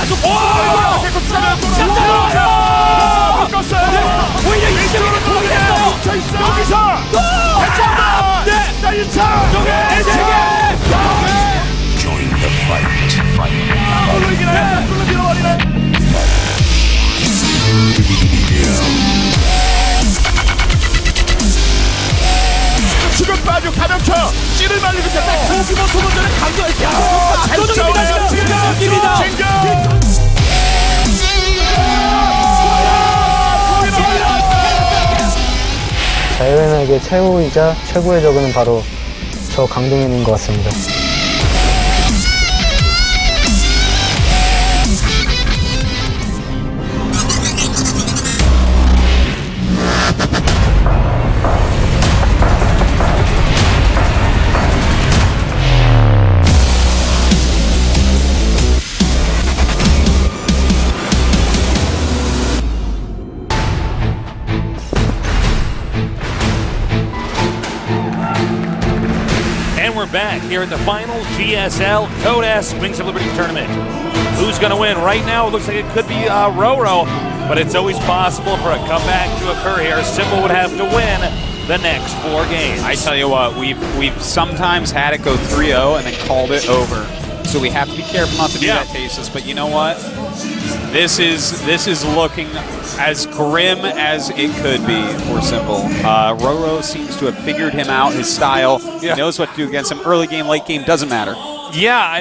좀 오히려 이쪽으로 돌아갔어요. 여기서 네, 자 1차 Join the fight. 올리기는 뚫려 밀어버리는 지금 빠져 가면서 찌를 말리고 있었다. 고기만 소문전에 강조했어요. 압도적입니다. 지금 경기입니다. 자유인에게 최후이자 최고의 적은 바로 저 강동현인 것 같습니다. We're back here at the final GSL Code S Wings of Liberty tournament. Who's going to win? Right now, it looks like it could be RorO, but it's always possible for a comeback to occur here. Symbol would have to win the next 4 games. I tell you what, we've sometimes had it go 3-0 and then called it over. So we have to be careful not to do that, Tasis. But you know what? This is looking as grim as it could be for Symbol. RorO seems to have figured him out, his style. He knows what to do against him. Early game, late game, doesn't matter. Yeah,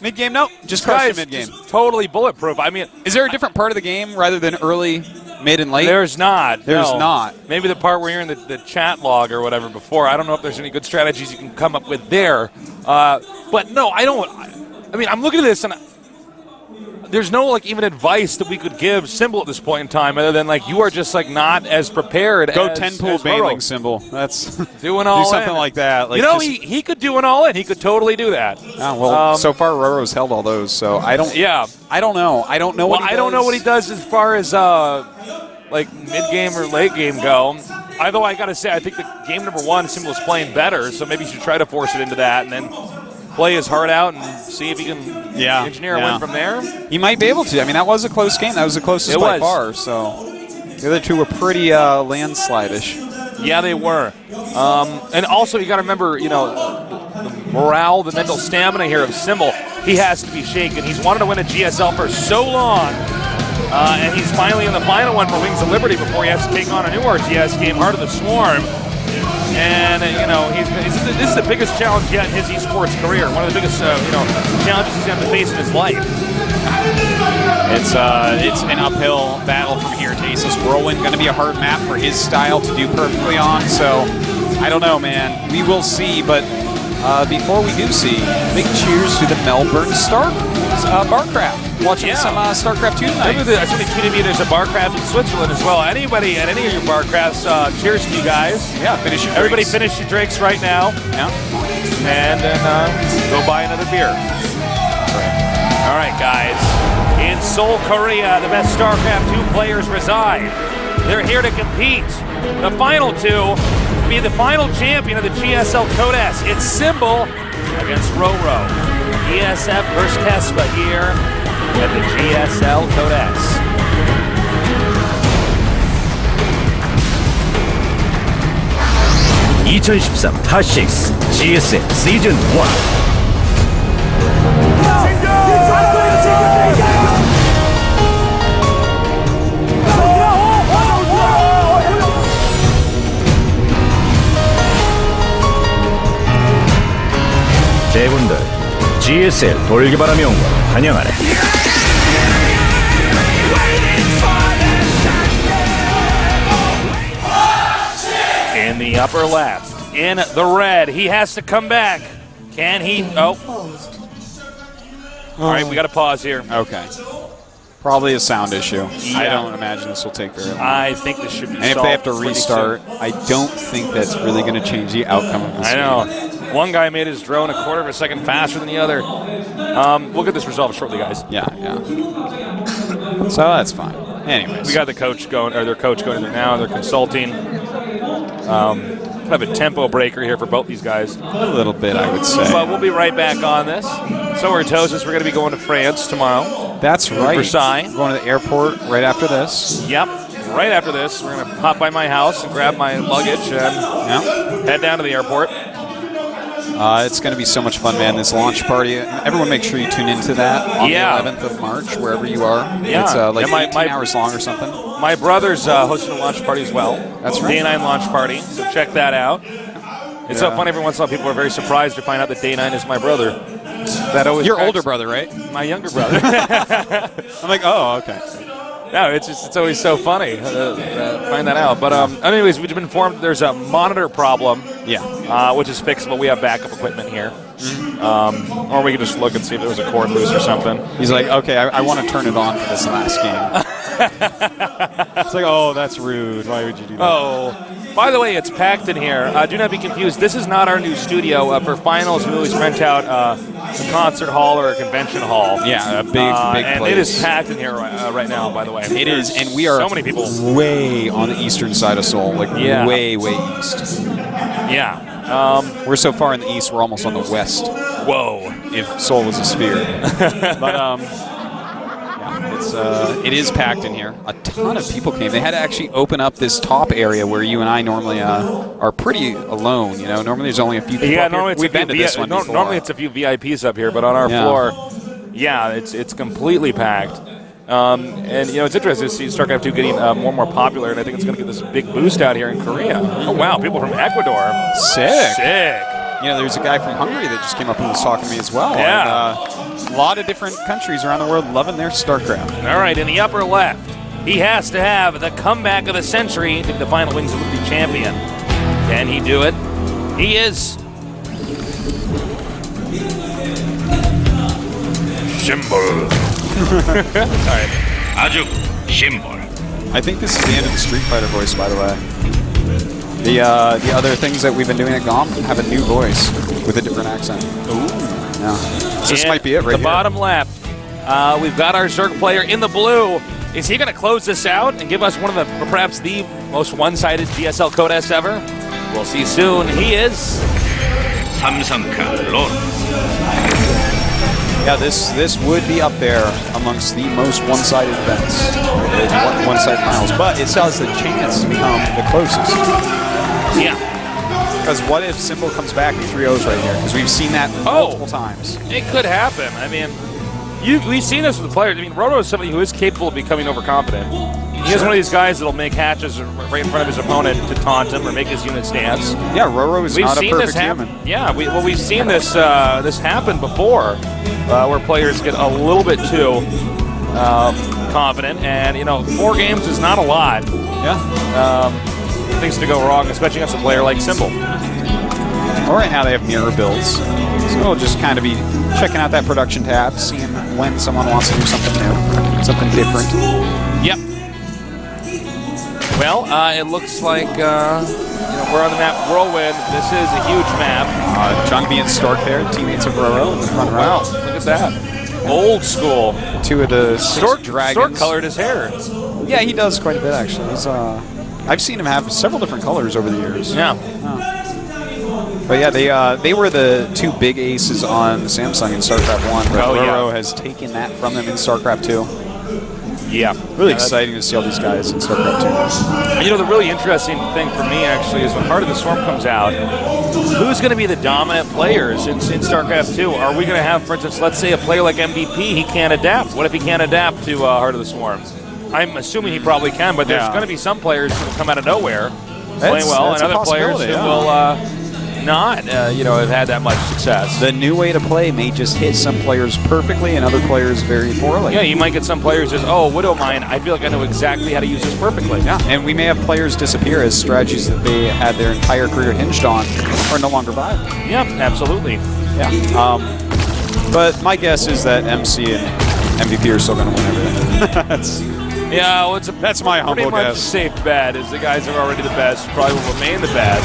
Mid game, nope. Just crush him mid game. Totally bulletproof. I mean, is there a different part of the game rather than early, mid, and late? There's not. There's not. Maybe the part where you're in the chat log or whatever before. I don't know if there's any good strategies you can come up with there. But no, I don't. I mean, I'm looking at this and there's no like even advice that we could give Symbol at this point in time, other than like you are just like not as prepared. Go as 10-pool bailing Symbol. That's doing all do something in. like that. Like you know, he could do an all in. He could totally do that. Oh, well, so far RorO's held all those, so I don't. Yeah, I don't know. I don't know. Well, what he I don't know what he does as far as like mid game or late game go. Although I gotta say, I think the game number 1 Symbol is playing better, so maybe you should try to force it into that and then play his heart out and see if he can engineer a win from there. He might be able to. I mean, that was a close game. That was the closest by far. So the other two were pretty landslide-ish. Yeah, they were. And also, you got to remember, you know, the morale, the mental stamina here of Symbol. He has to be shaken. He's wanted to win a GSL for so long. And he's finally in the final one for Wings of Liberty before he has to take on a new RTS game, Heart of the Swarm. And, you know, this is the biggest challenge yet in his esports career. One of the biggest, you know, challenges he's going to face in his life. It's an uphill battle from here, Tasis. Whirlwind going to be a hard map for his style to do perfectly on. So, I don't know, man. We will see. But before we do see, big cheers to the Melbourne Barcraft. Watching some StarCraft 2 tonight. Somebody tweeted me there's a Barcraft in Switzerland as well. Anybody at any of your Barcrafts, cheers to you guys. Yeah, finish your Everybody drinks. finish your drinks right now. Yeah. And then go buy another beer. All right, guys. In Seoul, Korea, the best StarCraft 2 players reside. They're here to compete. The final 2 be the final champion of the GSL Code S. It's Symbol against RorO. ESF versus Kespa here at the GSL Code S. (2013) 타식스 GSL 시즌 1. 대분들 GSL 돌기바람의 온 걸 환영하네. In the upper left, in the red, he has to come back. Can he? Oh. All right, we got to pause here. Okay. Probably a sound issue. Yeah. I don't imagine this will take very long. I think this should be And if they have to restart, I don't think that's really going to change the outcome of this game. I know. One guy made his drone a quarter of a second faster than the other. We'll get this resolved shortly, guys. Yeah. So that's fine. Anyways. We got the coach going, or their coach going in there now. They're consulting. Kind of a tempo breaker here for both these guys. A little bit, I would say. But we'll be right back on this. So are Tosis. We're going to be going to France tomorrow. That's right. Versailles. We're going to the airport right after this. Yep. Right after this, we're going to pop by my house and grab my luggage and head down to the airport. It's going to be so much fun, man. This launch party. Everyone make sure you tune into that on the 11th of March, wherever you are. Yeah. It's like 18 hours long or something. My brother's hosting a launch party as well. That's right. Day 9 launch party, so check that out. It's so funny, every once in a while people are very surprised to find out that Day 9 is my brother. That always Your older brother, right? My younger brother. I'm like, oh, okay. No, it's always so funny to find that out. But anyways, we've been informed there's a monitor problem. Yeah. Which is fixable. We have backup equipment here. Or we can just look and see if there was a cord loose or something. He's like, okay, I want to turn it on for this last game. It's like, oh, that's rude. Why would you do that? Oh, by the way, it's packed in here. Do not be confused. This is not our new studio. For finals, we always rent out a concert hall or a convention hall. Yeah, a big and place. It is packed in here right now, by the way. It is, and we are so many people way on the eastern side of Seoul, like way east. Yeah. We're so far in the east, we're almost on the west. Whoa. If Seoul was a sphere. But it is packed in here. A ton of people came. They had to actually open up this top area where you and I normally are pretty alone. You know, normally there's only a few people. Yeah, up normally here. We've been to this one before. Normally it's a few VIPs up here, but on our floor, it's completely packed. And you know, it's interesting to see StarCraft 2 getting more and more popular, and I think it's going to get this big boost out here in Korea. Oh wow, people from Ecuador. Sick. You know, there's a guy from Hungary that just came up and was talking to me as well. Yeah. And, a lot of different countries around the world loving their StarCraft. All right, in the upper left, he has to have the comeback of the century to be the final Wings of Liberty champion. Can he do it? He is. Symbol. Sorry. 아주 심볼. I think this is the end of the Street Fighter voice, by the way. The other things that we've been doing at GOM have a new voice with a different accent. Ooh. Yeah. So this might be it right the here. Bottom left, we've got our Zerg player in the blue. Is he going to close this out and give us one of the, perhaps the most one-sided GSL Codests ever? We'll see soon. He is. 삼성카 롤. Yeah, this would be up there amongst the most one-sided events, one-sided finals, but it still has the chance to become the closest. Yeah. Because what if Symbol comes back in 3-0s right here? Because we've seen that multiple times. It could happen. I mean, we've seen this with the players. I mean, RorO is somebody who is capable of becoming overconfident. He is one of these guys that'll make hatches right in front of his opponent to taunt him or make his unit stance. Yeah, RorO is not a perfect human. Yeah, we've seen this this happen before, where players get a little bit too confident, and you know, 4 games is not a lot. Yeah. Things to go wrong, especially against a player like Symbol. Well, right now they have mirror builds, so we'll just kind of be checking out that production tab, seeing when someone wants to do something new, something different. Yep. Well, it looks like you know, we're on the map Whirlwind. This is a huge map. Jungbi and Stork there, teammates of RorO in the front row. Wow, look at that. Old school. 2 of the 6 Stork dragons. colored his hair. Yeah, he does quite a bit actually. He's I've seen him have several different colors over the years. Yeah. But yeah, they were the 2 big aces on Samsung in StarCraft 1, but RorO has taken that from them in StarCraft 2. Yeah. Really exciting to see all these guys in StarCraft 2. You know, the really interesting thing for me, actually, is when Heart of the Swarm comes out, who's going to be the dominant players in StarCraft 2? Are we going to have, for instance, let's say a player like MVP, he can't adapt. What if he can't adapt to Heart of the Swarm? I'm assuming he probably can, but there's going to be some players who will come out of nowhere playing well, and other players who will not, you know, have had that much success. The new way to play may just hit some players perfectly and other players very poorly. Yeah, you might get some players that, oh, Widow Mine, I feel like I know exactly how to use this perfectly. Yeah, and we may have players disappear as strategies that they had their entire career hinged on are no longer viable. Yeah, absolutely. Yeah. But my guess is that MC and MVP are still going to win everything. Yeah, well, that's my humble pretty much guess. A safe bet is the guys are already the best, probably will remain the best.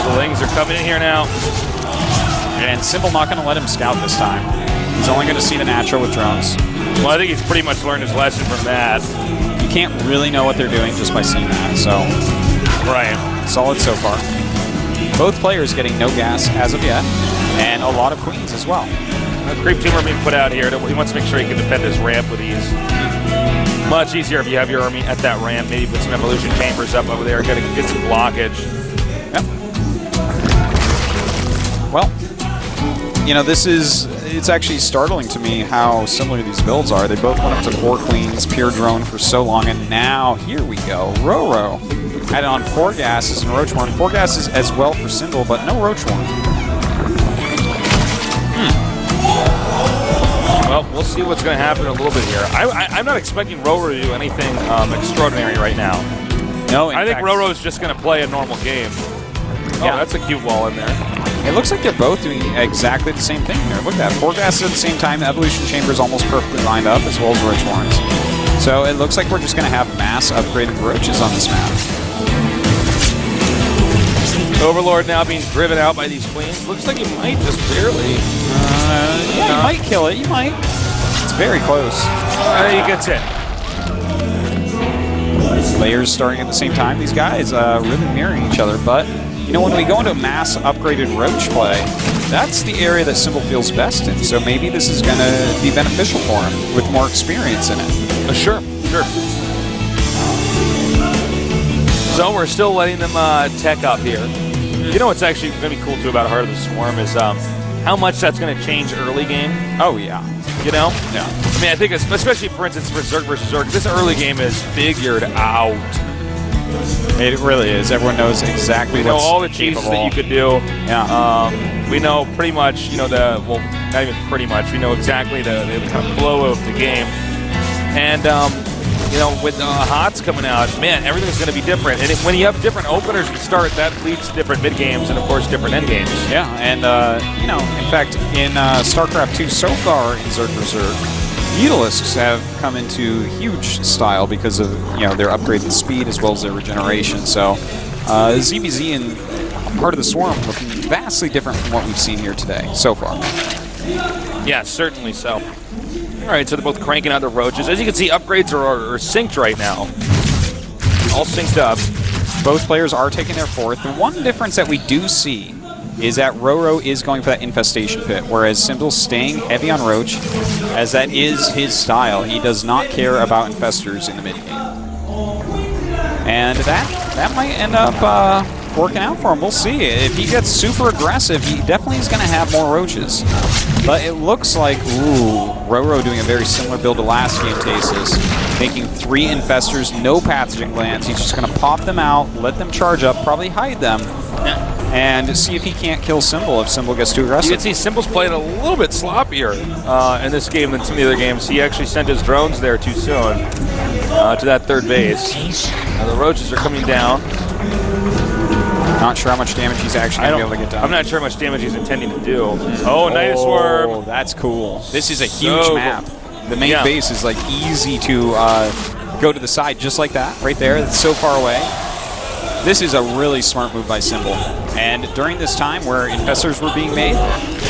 The Lings are coming in here now. And Symbol not going to let him scout this time. He's only going to see the natural with drones. Well, I think he's pretty much learned his lesson from that. You can't really know what they're doing just by seeing that, so. Right. Solid so far. Both players getting no gas as of yet, and a lot of queens as well. Creep tumor being put out here. He wants to make sure he can defend his ramp with ease. Much easier if you have your army at that ramp. Maybe put some evolution chambers up over there. Got to get some blockage. Yep. Well, it's actually startling to me how similar these builds are. They both went up to 4 queens, pure drone for so long, and now here we go. RorO added on 4 gases and Roachworm. 4 gases as well for Symbol, but no Roachworm. Well, we'll see what's going to happen in a little bit here. I'm not expecting RorO to do anything extraordinary right now. No, I think RorO is just going to play a normal game. Oh, Yeah. that's a cute wall in there. It looks like they're both doing exactly the same thing here. Look at that. 4 gases at the same time. The evolution chamber is almost perfectly lined up, as well as Roachworms. So it looks like we're just going to have mass upgraded roaches on this map. Overlord now being driven out by these queens. Looks like he might just barely. Yeah, you might kill it. You might. It's very close. He gets it. Layers starting at the same time. These guys really mirroring each other. But, when we go into a mass upgraded roach play, that's the area that Symbol feels best in. So maybe this is going to be beneficial for him with more experience in it. Sure. So we're still letting them tech up here. You know what's actually going to be cool too about Heart of the Swarm is how much that's going to change early game. Oh, yeah. Yeah. I mean, I think especially, for instance, for Zerg versus Zerg, this early game is figured out. It really is. Everyone knows exactly what's all the cheeses that you could do. Yeah. We know pretty much, not even pretty much, we know exactly the kind of flow of the game. And, with HOTS coming out, man, everything's going to be different. And when you have different openers to start, that leads to different mid games and, of course, different end games. Yeah, and, in fact, in StarCraft 2 so far in Zerg vs. Zerg, Mutalisks have come into huge style because of, their upgraded speed as well as their regeneration. So, ZVZ and Heart of the Swarm looking vastly different from what we've seen here today so far. Yeah, certainly so. All right, so they're both cranking out the roaches. As you can see, upgrades are synced right now. All synced up. Both players are taking their 4th. The one difference that we do see is that RorO is going for that infestation pit, whereas Symbol's staying heavy on Roach, as that is his style. He does not care about infestors in the mid game. And that might end up working out for him. We'll see. If he gets super aggressive, he definitely is going to have more roaches. But it looks like, RorO doing a very similar build to last game, Tasis. Making 3 infestors, no pathogen glands. He's just going to pop them out, let them charge up, probably hide them, and see if he can't kill Symbol if Symbol gets too aggressive. You can see Symbol's playing a little bit sloppier in this game than some of the other games. He actually sent his drones there too soon to that 3rd base. The roaches are coming down. Not sure how much damage he's actually going to be able to get done. I'm not sure how much damage he's intending to do. Oh, Nidus Worm. Oh, that's cool. This is a huge map. The main base is like easy to go to the side just like that, right there. It's so far away. This is a really smart move by Symbol. And during this time where infestors were being made,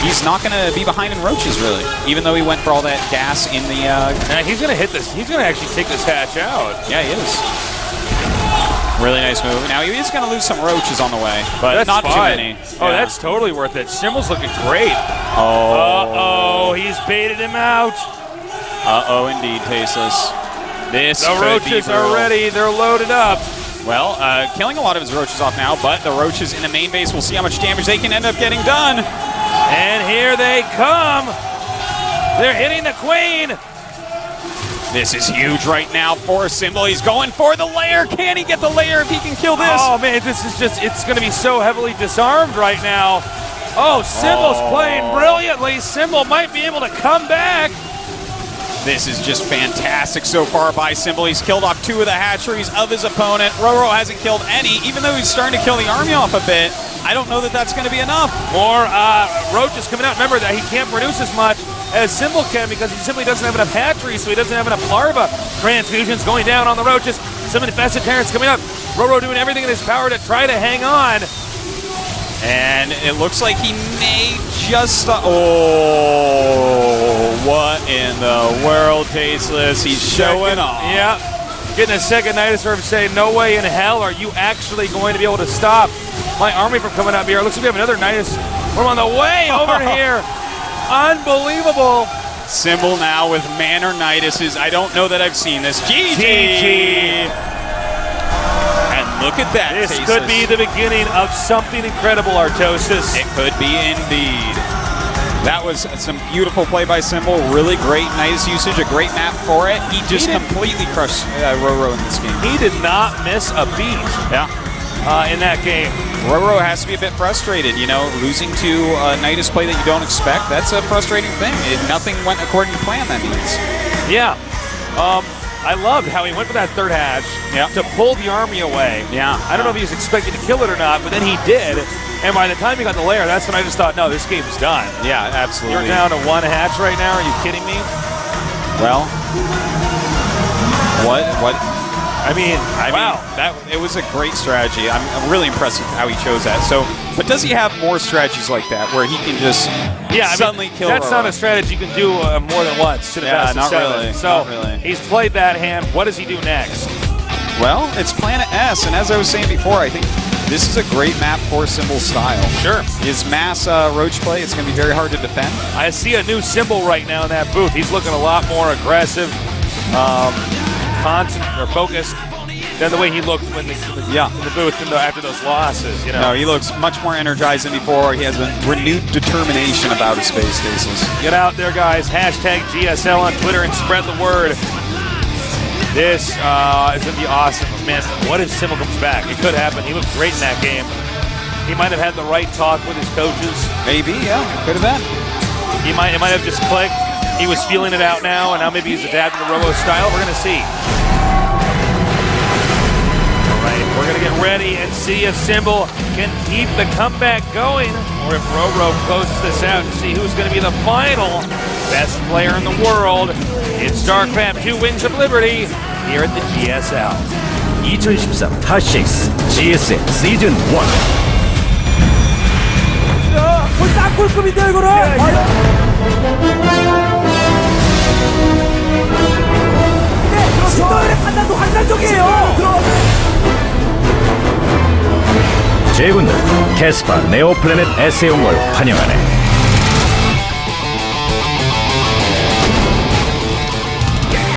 he's not going to be behind in roaches, really. Even though he went for all that gas in the... he's going to hit this. He's going to actually take this hatch out. Yeah, he is. Really nice move. Now, he is going to lose some roaches on the way, but that's not fine. too many. Oh, that's totally worth it. Symbol's looking great. Oh. Uh-oh, he's baited him out. Uh-oh, indeed, Tasteless. The roaches are ready. They're loaded up. Well, killing a lot of his roaches off now, but the roaches in the main base, we'll see how much damage they can end up getting done. And here they come. They're hitting the queen. This is huge right now for Symbol. He's going for the lair. Can he get the lair if he can kill this? Oh, man, this is just, it's going to be so heavily disarmed right now. Oh, Symbol's playing brilliantly. Symbol might be able to come back. This is just fantastic so far by Symbol. He's killed off 2 of the hatcheries of his opponent. RorO hasn't killed any, even though he's starting to kill the army off a bit. I don't know that that's going to be enough. More roaches coming out. Remember that he can't produce as much as Symbol can because he simply doesn't have enough hatcheries, so he doesn't have enough larva. Transfusions going down on the roaches. Some infested terrans coming up. RorO doing everything in his power to try to hang on. And it looks like he may just... what in the world, Tasteless? He's showing off. Yeah. Getting a second Nidus Worm saying, no way in hell are you actually going to be able to stop my army from coming up here. Looks like we have another Nidus Worm on the way over here. Unbelievable. Symbol now with Manor-nitis. I don't know that I've seen this. GG! And look at that. This Tasis. could be the beginning of something incredible, Artosis. It could be indeed. That was some beautiful play by Symbol. Really great Nitis usage, a great map for it. He just completely crushed RorO in this game. He did not miss a beat in that game. RorO has to be a bit frustrated, you know, losing to a Nitis play that you don't expect. That's a frustrating thing. Nothing went according to plan, that means. Yeah. I loved how he went for that third hatch to pull the army away. Yeah. I don't know if he was expecting to kill it or not, but then he did. And by the time he got the lair, that's when I just thought, no, this game's done. Yeah, absolutely. You're down to one hatch right now. Are you kidding me? Well, what? I mean, wow. It was a great strategy. I'm really impressed with how he chose that. So, but does he have more strategies like that where he can just suddenly kill That's RorO? not a strategy you can do more than once to the best of not seven. really. So Not really. he's played that hand. What does he do next? Well, it's Planet S, and as I was saying before, I think this is a great map for Symbol's style. Sure. His mass roach play, it's going to be very hard to defend. I see a new Symbol right now in that booth. He's looking a lot more aggressive, focused than the way he looked when in the booth after those losses. You know. No, he looks much more energized than before. He has a renewed determination about his space stasis. Get out there, guys. Hashtag GSL on Twitter and spread the word. This is going to be awesome. Man, what if Symbol comes back? It could happen. He looked great in that game. He might have had the right talk with his coaches. Maybe, yeah, could have been. It might have just clicked. He was feeling it out now, and now maybe he's adapting to RorO style. We're going to see. All right, we're going to get ready and see if Symbol can keep the comeback going, or if RorO closes this out and see who's going to be the final best player in the world in StarCraft 2 Wings of Liberty here at the GSL. 2013 타식스 GSL 시즌 1. 딱 꿀급인데요 이거는. 네, 신도열의 판단도 환상적이에요. 제군들 캐스파 네오플래닛 S의 온 걸 환영하네.